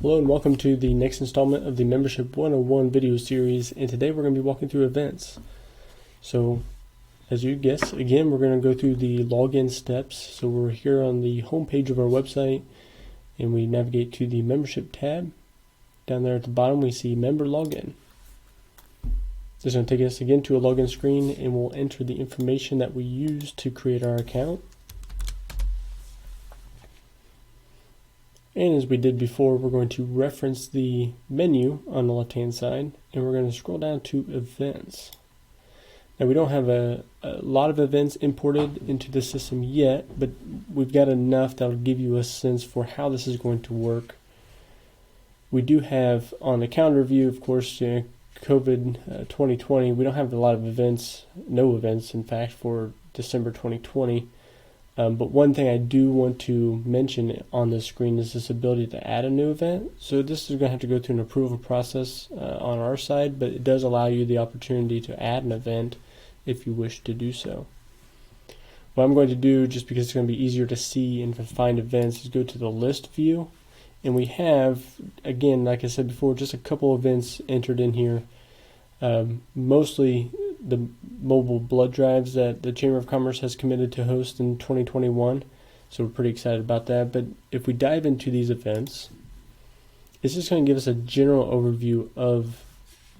Hello and welcome to the next installment of the Membership 101 video series, and today we're going to be walking through events. So as you guessed, again we're going to go through the login steps. So we're here on the home page of our website and we navigate to the membership tab. Down there at the bottom we see member login. This is going to take us again to a login screen and we'll enter the information that we use to create our account. And as we did before, we're going to reference the menu on the left-hand side, and we're going to scroll down to events. Now we don't have a lot of events imported into the system yet, but we've got enough that will give you a sense for how this is going to work. We do have on the calendar view, of course, COVID 2020, we don't have a lot of events, no events in fact, for December 2020. But one thing I do want to mention on this screen is this ability to add a new event. So this is going to have to go through an approval process on our side, but it does allow you the opportunity to add an event if you wish to do so. What I'm going to do, just because it's going to be easier to see and to find events, is go to the list view. And we have, again, like I said before, just a couple events entered in here. Mostly the mobile blood drives that the Chamber of Commerce has committed to host in 2021. So we're pretty excited about that. But if we dive into these events, it's just going to give us a general overview of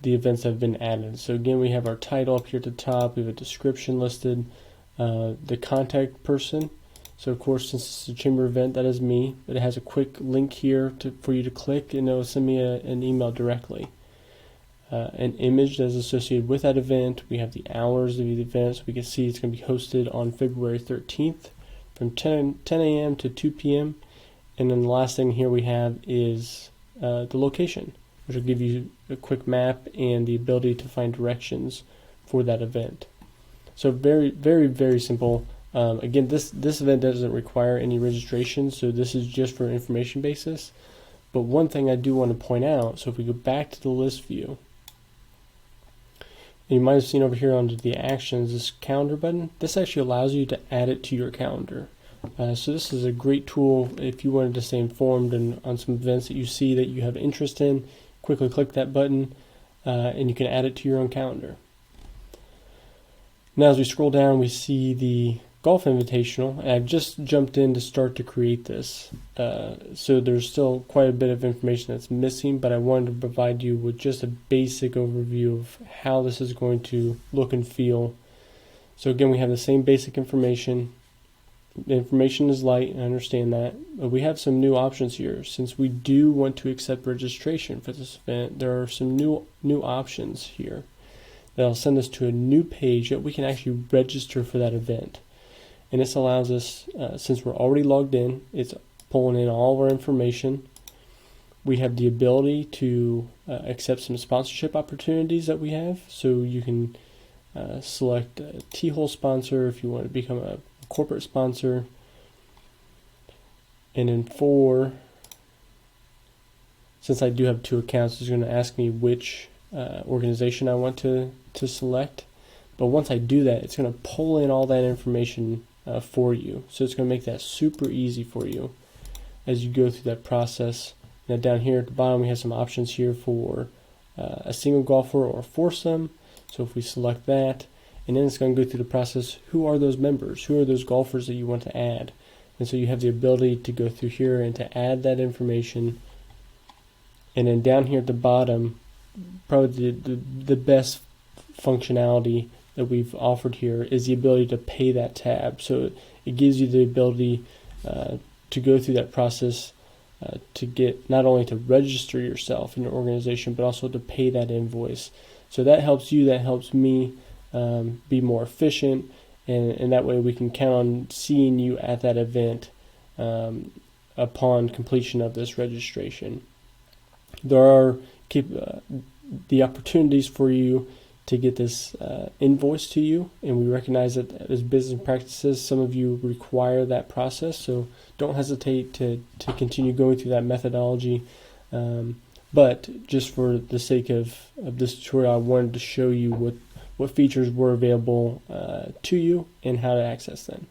the events that have been added. So again, we have our title up here at the top. We have a description listed, the contact person. So of course, since it's a Chamber event, that is me. But it has a quick link here for you to click, and it will send me an email directly. An image that is associated with that event. We have the hours of the event, so we can see it's going to be hosted on February 13th from 10 a.m. to 2 p.m. And then the last thing here we have is the location, which will give you a quick map and the ability to find directions for that event. So very, very, very simple. Again, this event doesn't require any registration, so this is just for information basis. But one thing I do want to point out, so if we go back to the list view, you might have seen over here under the actions, this calendar button. This actually allows you to add it to your calendar. So this is a great tool if you wanted to stay informed on some events that you see that you have interest in. Quickly click that button and you can add it to your own calendar. Now as we scroll down, we see the Golf Invitational, and I've just jumped in to start to create this. So there's still quite a bit of information that's missing, but I wanted to provide you with just a basic overview of how this is going to look and feel. So again, we have the same basic information. The information is light, I understand that, but we have some new options here. Since we do want to accept registration for this event, there are some new options here that'll send us to a new page that we can actually register for that event. And this allows us, since we're already logged in, it's pulling in all of our information. We have the ability to accept some sponsorship opportunities that we have. So you can select a T-hole sponsor if you want to become a corporate sponsor. And then since I do have two accounts, it's going to ask me which organization I want to select. But once I do that, it's going to pull in all that information for you. So it's going to make that super easy for you as you go through that process. Now down here at the bottom we have some options here for a single golfer or a foursome. So if we select that, and then it's going to go through the process, who are those members? Who are those golfers that you want to add? And so you have the ability to go through here and to add that information. And then down here at the bottom, probably the best functionality that we've offered here is the ability to pay that tab. So it gives you the ability to go through that process to get not only to register yourself in your organization, but also to pay that invoice. So that helps you, that helps me be more efficient, and that way we can count on seeing you at that event upon completion of this registration. There are the opportunities for you to get this invoice to you, and we recognize that as business practices, some of you require that process, so don't hesitate to continue going through that methodology. But just for the sake of this tutorial, I wanted to show you what features were available to you and how to access them.